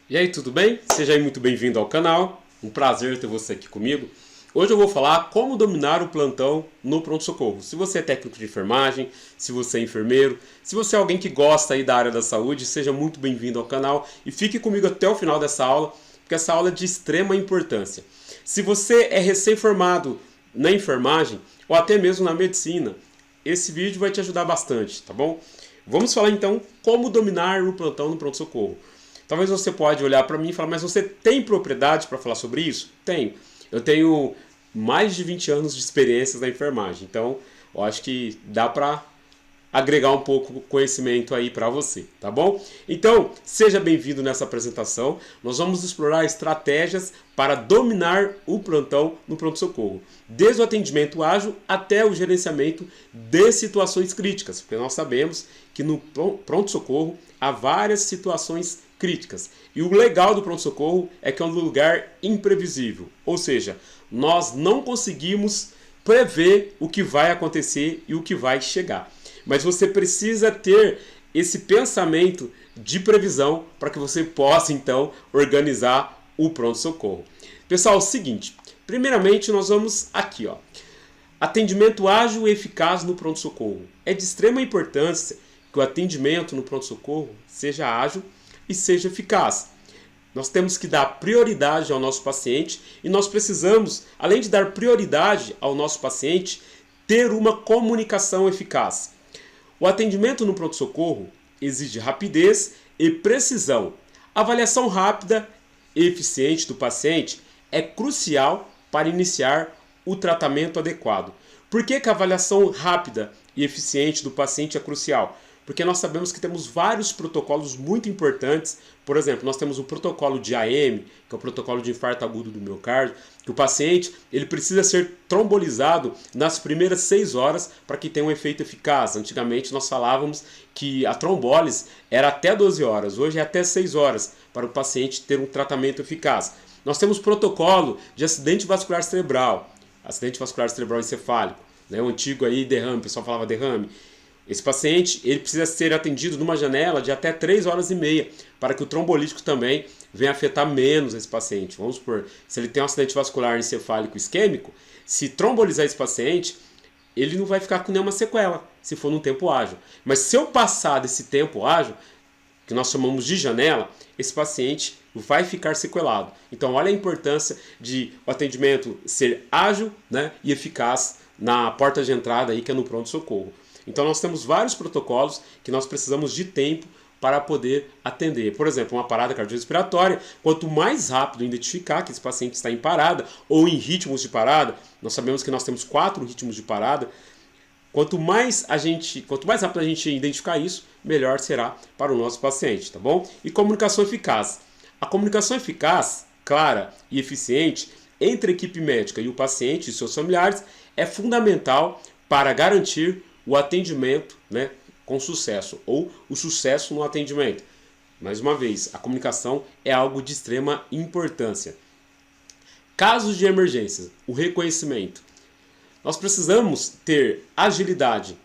E aí, tudo bem? Seja aí muito bem-vindo ao canal. Um prazer ter você aqui comigo. Hoje eu vou falar como dominar o plantão no pronto-socorro. Se você é técnico de enfermagem, se você é enfermeiro, se você é alguém que gosta aí da área da saúde, seja muito bem-vindo ao canal e fique comigo até o final dessa aula, porque essa aula é de extrema importância. Se você é recém-formado na enfermagem ou até mesmo na medicina, esse vídeo vai te ajudar bastante, tá bom? Vamos falar então como dominar o plantão no pronto-socorro. Talvez você pode olhar para mim e falar, mas você tem propriedade para falar sobre isso? Tenho. Eu tenho mais de 20 anos de experiências na enfermagem, então eu acho que dá para agregar um pouco de conhecimento aí para você, tá bom? Então, seja bem-vindo nessa apresentação. Nós vamos explorar estratégias para dominar o plantão no pronto-socorro, desde o atendimento ágil até o gerenciamento de situações críticas, porque nós sabemos que no pronto-socorro há várias situações críticas. E o legal do pronto-socorro é que é um lugar imprevisível, ou seja, nós não conseguimos prever o que vai acontecer e o que vai chegar. Mas você precisa ter esse pensamento de previsão para que você possa, então, organizar o pronto-socorro. Pessoal, é o seguinte, primeiramente nós vamos aqui, ó. Atendimento ágil e eficaz no pronto-socorro. É de extrema importância que o atendimento no pronto-socorro seja ágil e seja eficaz. Nós temos que dar prioridade ao nosso paciente e nós precisamos, além de dar prioridade ao nosso paciente, ter uma comunicação eficaz. O atendimento no pronto-socorro exige rapidez e precisão. A avaliação rápida e eficiente do paciente é crucial para iniciar o tratamento adequado. Por que a avaliação rápida e eficiente do paciente é crucial? Porque nós sabemos que temos vários protocolos muito importantes. Por exemplo, nós temos o protocolo de AM, que é o protocolo de infarto agudo do miocárdio, que o paciente ele precisa ser trombolizado nas primeiras 6 horas para que tenha um efeito eficaz. Antigamente nós falávamos que a trombólise era até 12 horas, hoje é até 6 horas para o paciente ter um tratamento eficaz. Nós temos protocolo de acidente vascular cerebral encefálico, né? O antigo aí derrame, o pessoal falava derrame. Esse paciente ele precisa ser atendido numa janela de até 3 horas e meia para que o trombolítico também venha afetar menos esse paciente. Vamos supor, se ele tem um acidente vascular encefálico isquêmico, se trombolizar esse paciente, ele não vai ficar com nenhuma sequela, se for num tempo ágil. Mas se eu passar desse tempo ágil, que nós chamamos de janela, esse paciente vai ficar sequelado. Então olha a importância de o atendimento ser ágil, né, e eficaz na porta de entrada aí, que é no pronto-socorro. Então nós temos vários protocolos que nós precisamos de tempo para poder atender. Por exemplo, uma parada cardiorrespiratória, quanto mais rápido identificar que esse paciente está em parada ou em ritmos de parada, nós sabemos que nós temos 4 ritmos de parada, quanto mais rápido a gente identificar isso, melhor será para o nosso paciente, tá bom? E comunicação eficaz. A comunicação eficaz, clara e eficiente entre a equipe médica e o paciente e seus familiares é fundamental para garantir o atendimento, né, com sucesso, ou o sucesso no atendimento. Mais uma vez, a comunicação é algo de extrema importância. Casos de emergência, o reconhecimento. Nós precisamos ter agilidade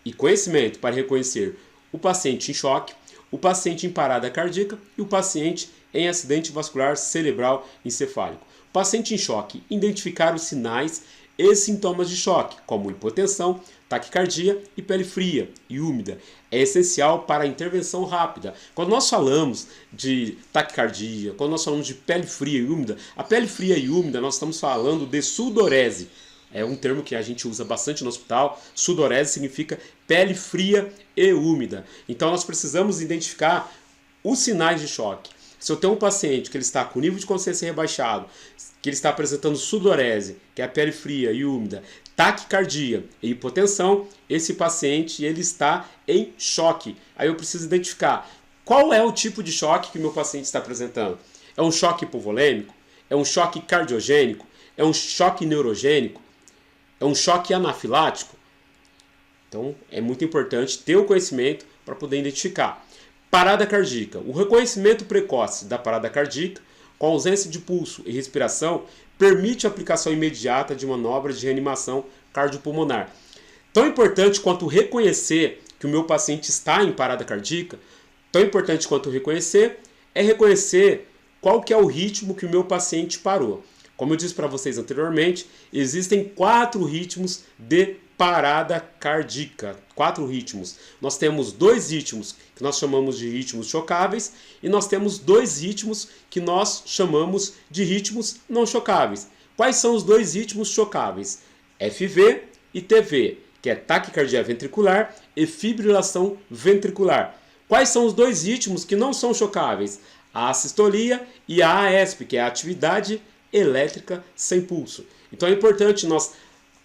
e conhecimento para reconhecer o paciente em choque, o paciente em parada cardíaca e o paciente em acidente vascular cerebral encefálico. O paciente em choque, identificar os sinais e sintomas de choque, como hipotensão, taquicardia e pele fria e úmida. É essencial para a intervenção rápida. Quando nós falamos de taquicardia, quando nós falamos de pele fria e úmida, a pele fria e úmida nós estamos falando de sudorese. É um termo que a gente usa bastante no hospital. Sudorese significa pele fria e úmida. Então nós precisamos identificar os sinais de choque. Se eu tenho um paciente que ele está com nível de consciência rebaixado, que ele está apresentando sudorese, que é a pele fria e úmida, taquicardia e hipotensão, esse paciente ele está em choque. Aí eu preciso identificar qual é o tipo de choque que o meu paciente está apresentando. É um choque hipovolêmico? É um choque cardiogênico? É um choque neurogênico? É um choque anafilático? Então é muito importante ter o conhecimento para poder identificar. Parada cardíaca. O reconhecimento precoce da parada cardíaca, com ausência de pulso e respiração, permite a aplicação imediata de manobras de reanimação cardiopulmonar. Tão importante quanto reconhecer que o meu paciente está em parada cardíaca, tão importante quanto reconhecer é reconhecer qual que é o ritmo que o meu paciente parou. Como eu disse para vocês anteriormente, existem 4 ritmos de parada cardíaca. 4 ritmos. Nós temos 2 ritmos que nós chamamos de ritmos chocáveis e nós temos 2 ritmos que nós chamamos de ritmos não chocáveis. Quais são os 2 ritmos chocáveis? FV e TV, que é taquicardia ventricular e fibrilação ventricular. Quais são os 2 ritmos que não são chocáveis? A assistolia e a AESP, que é a atividade elétrica sem pulso. Então é importante nós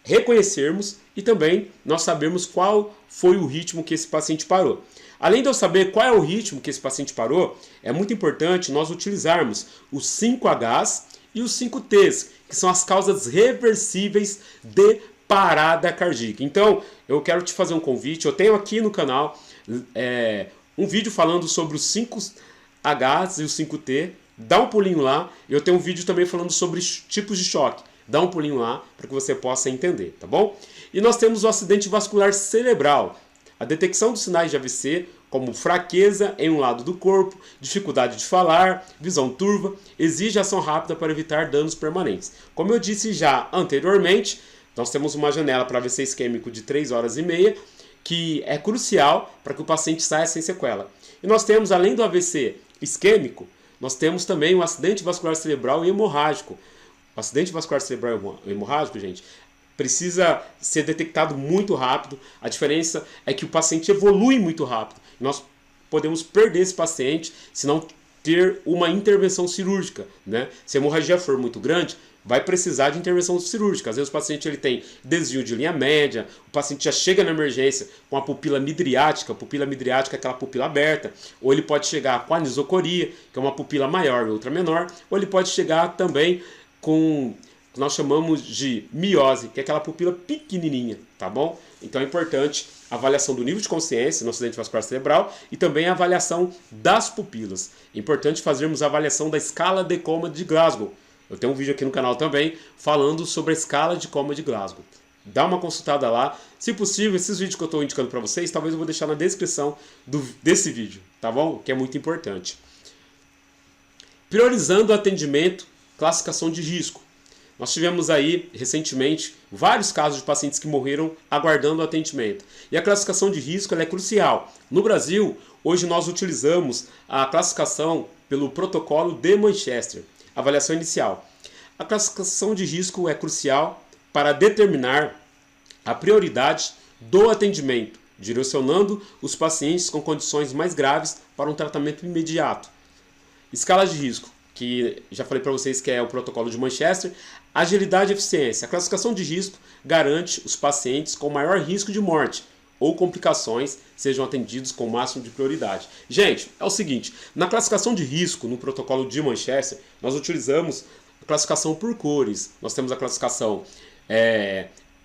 reconhecermos e também nós sabermos qual foi o ritmo que esse paciente parou. Além de eu saber qual é o ritmo que esse paciente parou, é muito importante nós utilizarmos os 5Hs e os 5Ts, que são as causas reversíveis de parada cardíaca. Então, eu quero te fazer um convite. Eu tenho aqui no canal um vídeo falando sobre os 5Hs e os 5T. Dá um pulinho lá. Eu tenho um vídeo também falando sobre tipos de choque. Dá um pulinho lá para que você possa entender, tá bom? E nós temos o acidente vascular cerebral. A detecção dos sinais de AVC, como fraqueza em um lado do corpo, dificuldade de falar, visão turva, exige ação rápida para evitar danos permanentes. Como eu disse já anteriormente, nós temos uma janela para AVC isquêmico de 3 horas e meia, que é crucial para que o paciente saia sem sequela. E nós temos, além do AVC isquêmico, nós temos também o acidente vascular cerebral e hemorrágico. O acidente vascular cerebral e hemorrágico, gente, precisa ser detectado muito rápido. A diferença é que o paciente evolui muito rápido. Nós podemos perder esse paciente se não ter uma intervenção cirúrgica, né? Se a hemorragia for muito grande, vai precisar de intervenção cirúrgica. Às vezes o paciente ele tem desvio de linha média, o paciente já chega na emergência com a pupila midriática. A pupila midriática é aquela pupila aberta, ou ele pode chegar com anisocoria, que é uma pupila maior e outra menor, ou ele pode chegar também com o que nós chamamos de miose, que é aquela pupila pequenininha, tá bom? Então é importante a avaliação do nível de consciência no acidente vascular cerebral e também a avaliação das pupilas. É importante fazermos a avaliação da escala de coma de Glasgow. Eu tenho um vídeo aqui no canal também falando sobre a escala de coma de Glasgow. Dá uma consultada lá. Se possível, esses vídeos que eu estou indicando para vocês, talvez eu vou deixar na descrição desse vídeo, tá bom? Que é muito importante. Priorizando o atendimento, classificação de risco. Nós tivemos aí, recentemente, vários casos de pacientes que morreram aguardando o atendimento. E a classificação de risco ela é crucial. No Brasil, hoje nós utilizamos a classificação pelo protocolo de Manchester. Avaliação inicial. A classificação de risco é crucial para determinar a prioridade do atendimento, direcionando os pacientes com condições mais graves para um tratamento imediato. Escala de risco, que já falei para vocês que é o protocolo de Manchester. Agilidade e eficiência. A classificação de risco garante os pacientes com maior risco de morte ou complicações sejam atendidos com o máximo de prioridade. Gente, é o seguinte, na classificação de risco, no protocolo de Manchester, nós utilizamos a classificação por cores. Nós temos a classificação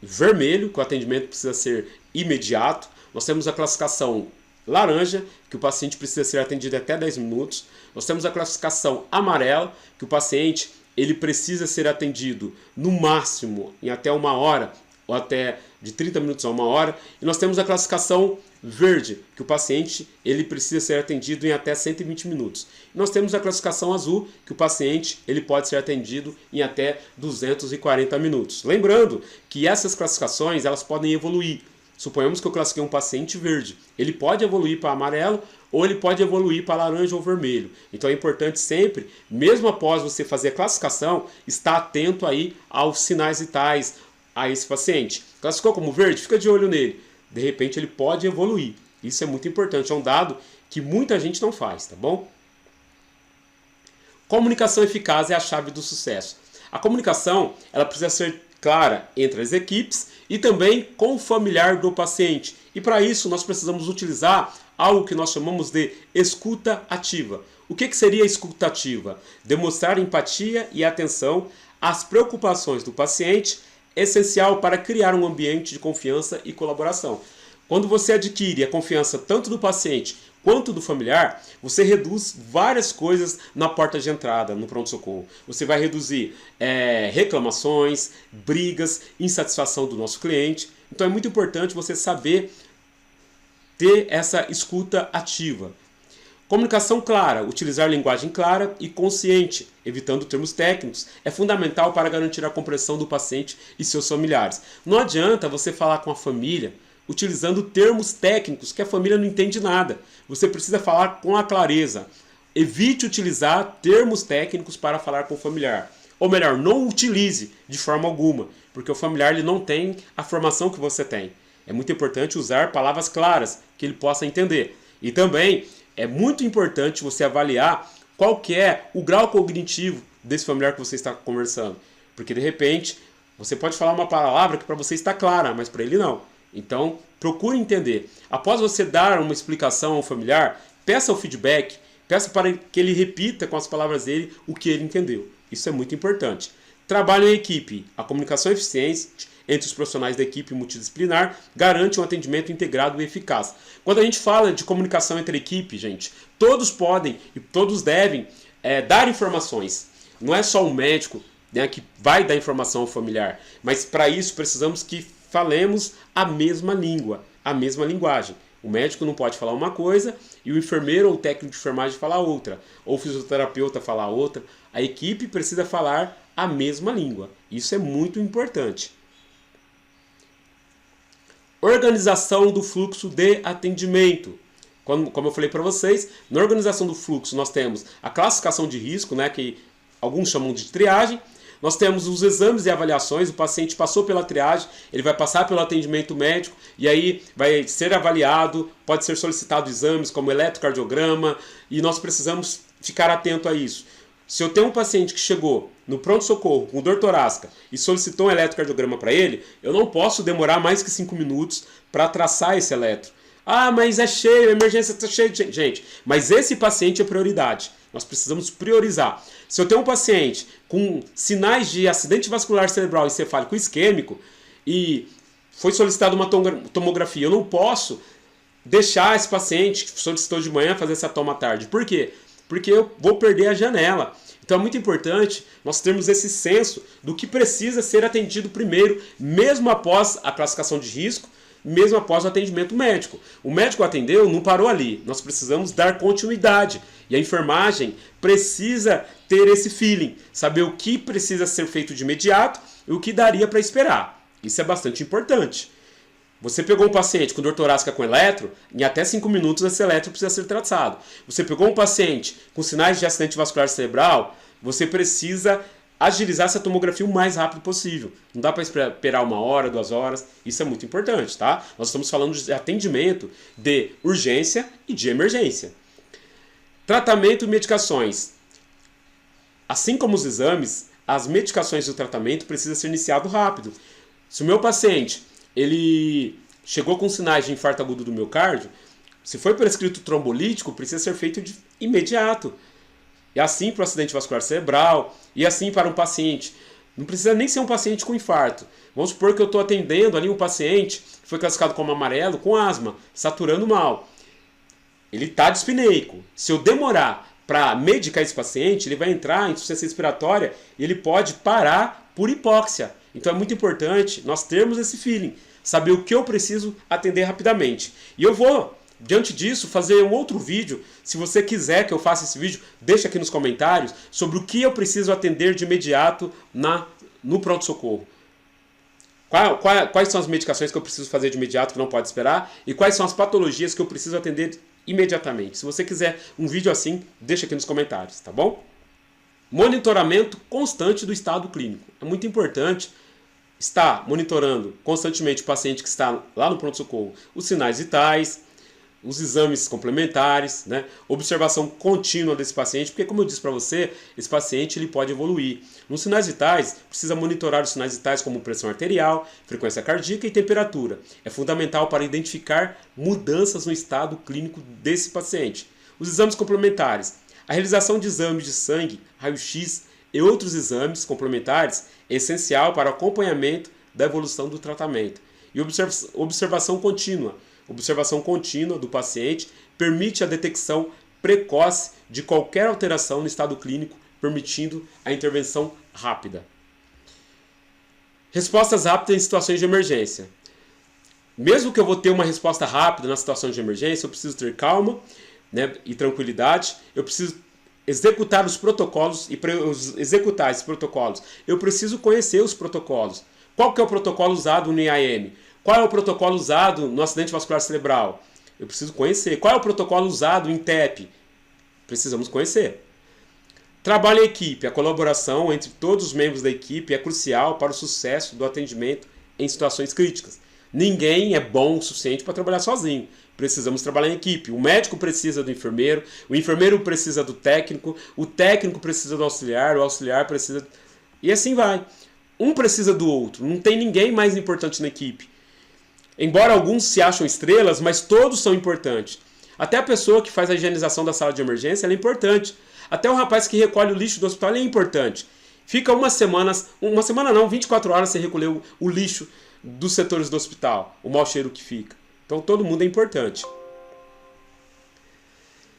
vermelho, que o atendimento precisa ser imediato. Nós temos a classificação laranja, que o paciente precisa ser atendido até 10 minutos. Nós temos a classificação amarela, que o paciente ele precisa ser atendido no máximo em até 1 hora, ou até de 30 minutos a 1 hora. E nós temos a classificação verde, que o paciente ele precisa ser atendido em até 120 minutos. E nós temos a classificação azul, que o paciente ele pode ser atendido em até 240 minutos. Lembrando que essas classificações elas podem evoluir. Suponhamos que eu classifiquei um paciente verde. Ele pode evoluir para amarelo ou ele pode evoluir para laranja ou vermelho. Então é importante sempre, mesmo após você fazer a classificação, estar atento aí aos sinais vitais a esse paciente. Classificou como verde? Fica de olho nele. De repente ele pode evoluir. Isso é muito importante. É um dado que muita gente não faz, tá bom? Comunicação eficaz é a chave do sucesso. A comunicação ela precisa ser clara entre as equipes e também com o familiar do paciente. E para isso nós precisamos utilizar algo que nós chamamos de escuta ativa. O que seria a escuta ativa? Demonstrar empatia e atenção às preocupações do paciente, essencial para criar um ambiente de confiança e colaboração. Quando você adquire a confiança tanto do paciente quanto do familiar, você reduz várias coisas na porta de entrada no pronto-socorro. Você vai reduzir reclamações, brigas, insatisfação do nosso cliente. Então é muito importante você saber ter essa escuta ativa. Comunicação clara, utilizar linguagem clara e consciente, evitando termos técnicos, é fundamental para garantir a compreensão do paciente e seus familiares. Não adianta você falar com a família utilizando termos técnicos que a família não entende nada. Você precisa falar com a clareza. Evite utilizar termos técnicos para falar com o familiar. Ou melhor, não utilize de forma alguma, porque o familiar ele não tem a formação que você tem. É muito importante usar palavras claras que ele possa entender. E também é muito importante você avaliar qual que é o grau cognitivo desse familiar que você está conversando. Porque de repente você pode falar uma palavra que para você está clara, mas para ele não. Então procure entender. Após você dar uma explicação ao familiar, peça o feedback, peça para que ele repita com as palavras dele o que ele entendeu. Isso é muito importante. Trabalho em equipe. A comunicação eficiente entre os profissionais da equipe multidisciplinar garante um atendimento integrado e eficaz. Quando a gente fala de comunicação entre equipe, gente, todos podem e todos devem dar informações. Não é só o médico, né, que vai dar informação ao familiar, mas para isso precisamos que falemos a mesma língua, a mesma linguagem. O médico não pode falar uma coisa e o enfermeiro ou o técnico de enfermagem falar outra, ou o fisioterapeuta falar outra. A equipe precisa falar a mesma língua. Isso é muito importante. Organização do fluxo de atendimento. Como eu falei para vocês, na organização do fluxo nós temos a classificação de risco, né, que alguns chamam de triagem. Nós temos os exames e avaliações, o paciente passou pela triagem, ele vai passar pelo atendimento médico e aí vai ser avaliado, pode ser solicitado exames como eletrocardiograma e nós precisamos ficar atento a isso. Se eu tenho um paciente que chegou no pronto-socorro com dor torácica e solicitou um eletrocardiograma para ele, eu não posso demorar mais que 5 minutos para traçar esse eletro. Ah, mas é cheio, a emergência está cheia de gente. Mas esse paciente é prioridade. Nós precisamos priorizar. Se eu tenho um paciente com sinais de acidente vascular cerebral encefálico isquêmico e foi solicitada uma tomografia, eu não posso deixar esse paciente que solicitou de manhã fazer essa toma à tarde. Por quê? Porque eu vou perder a janela. Então é muito importante nós termos esse senso do que precisa ser atendido primeiro, mesmo após a classificação de risco, mesmo após o atendimento médico. O médico atendeu, não parou ali. Nós precisamos dar continuidade. E a enfermagem precisa ter esse feeling, saber o que precisa ser feito de imediato e o que daria para esperar. Isso é bastante importante. Você pegou um paciente com dor torácica com eletro, em até 5 minutos esse eletro precisa ser tratado. Você pegou um paciente com sinais de acidente vascular cerebral, você precisa agilizar essa tomografia o mais rápido possível. Não dá para esperar 1 hora, 2 horas. Isso é muito importante, tá? Nós estamos falando de atendimento de urgência e de emergência. Tratamento e medicações. Assim como os exames, as medicações do tratamento precisam ser iniciado rápido. Se o meu paciente ele chegou com sinais de infarto agudo do miocárdio, se foi prescrito trombolítico, precisa ser feito de imediato. E assim para o acidente vascular cerebral, e assim para um paciente. Não precisa nem ser um paciente com infarto. Vamos supor que eu estou atendendo ali um paciente que foi classificado como amarelo, com asma, saturando mal. Ele está dispneico. Se eu demorar para medicar esse paciente, ele vai entrar em insuficiência respiratória e ele pode parar por hipóxia. Então é muito importante nós termos esse feeling, saber o que eu preciso atender rapidamente. E eu vou, diante disso, fazer um outro vídeo. Se você quiser que eu faça esse vídeo, deixa aqui nos comentários sobre o que eu preciso atender de imediato no pronto-socorro. Quais são as medicações que eu preciso fazer de imediato que não pode esperar e quais são as patologias que eu preciso atender imediatamente. Se você quiser um vídeo assim, deixa aqui nos comentários, tá bom? Monitoramento constante do estado clínico. É muito importante estar monitorando constantemente o paciente que está lá no pronto-socorro, os sinais vitais, os exames complementares, né? Observação contínua desse paciente, porque como eu disse para você, esse paciente ele pode evoluir. Nos sinais vitais, precisa monitorar os sinais vitais como pressão arterial, frequência cardíaca e temperatura. É fundamental para identificar mudanças no estado clínico desse paciente. Os exames complementares. A realização de exames de sangue, raio-x e outros exames complementares é essencial para o acompanhamento da evolução do tratamento. E observação contínua. Observação contínua do paciente permite a detecção precoce de qualquer alteração no estado clínico, permitindo a intervenção rápida. Respostas rápidas em situações de emergência. Mesmo que eu vou ter uma resposta rápida na situação de emergência, eu preciso ter calma, né, e tranquilidade, eu preciso executar os protocolos, e para executar esses protocolos, eu preciso conhecer os protocolos. Qual que é o protocolo usado no IAM? Qual é o protocolo usado no acidente vascular cerebral? Eu preciso conhecer. Qual é o protocolo usado em TEP? Precisamos conhecer. Trabalho em equipe. A colaboração entre todos os membros da equipe é crucial para o sucesso do atendimento em situações críticas. Ninguém é bom o suficiente para trabalhar sozinho. Precisamos trabalhar em equipe. o médico precisa do enfermeiro, o enfermeiro precisa do técnico, o técnico precisa do auxiliar, o auxiliar precisa... E assim vai. Um precisa do outro. Não tem ninguém mais importante na equipe. Embora alguns se acham estrelas, mas todos são importantes. Até a pessoa que faz a higienização da sala de emergência ela é importante. Até o rapaz que recolhe o lixo do hospital ele é importante. Fica uma semana não, 24 horas sem recolher o lixo dos setores do hospital, o mau cheiro que fica. Então todo mundo é importante.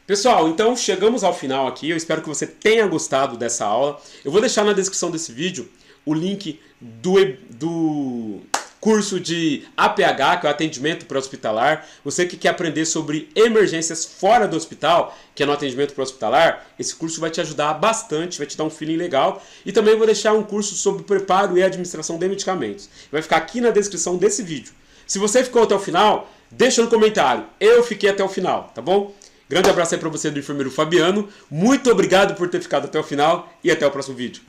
Pessoal, então chegamos ao final aqui. Eu espero que você tenha gostado dessa aula. Eu vou deixar na descrição desse vídeo o link do curso de APH, que é o atendimento pré-hospitalar. Você que quer aprender sobre emergências fora do hospital, que é no atendimento pré-hospitalar, esse curso vai te ajudar bastante, vai te dar um feeling legal. E também vou deixar um curso sobre preparo e administração de medicamentos. Vai ficar aqui na descrição desse vídeo. Se você ficou até o final, deixa no comentário. Eu fiquei até o final, tá bom? Grande abraço aí pra você do enfermeiro Fabiano. Muito obrigado por ter ficado até o final e até o próximo vídeo.